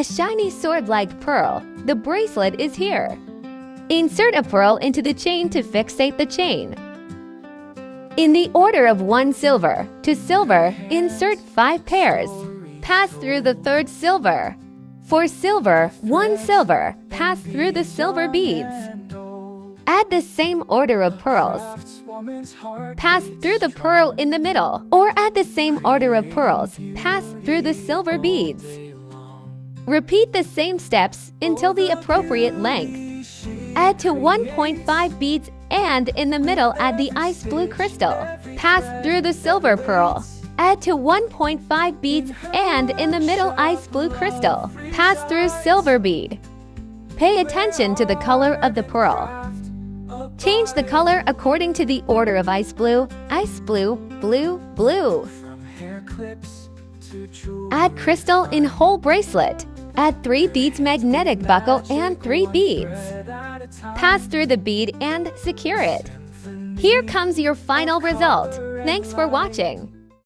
a shiny sword-like pearl, the bracelet is here. Insert a pearl into the chain to fixate the chain. In the order of 1 silver to silver, insert 5 pairs. Pass through the third silver. For silver, 1 silver, pass through the silver beads. Add the same order of pearls. Pass through the pearl in the middle, or add the same order of pearls, pass through the silver beads. Repeat the same steps until the appropriate length. Add to 1.5 beads and in the middle add the ice blue crystal. Pass through the silver pearl. Add to 1.5 beads and in the middle ice blue crystal. Pass through silver bead. Pay attention to the color of the pearl. Change the color according to the order of ice blue, blue, blue. Add crystal in whole bracelet. Add 3 beads magnetic buckle and 3 beads. Pass through the bead and secure it. Here comes your final result. Thanks for watching.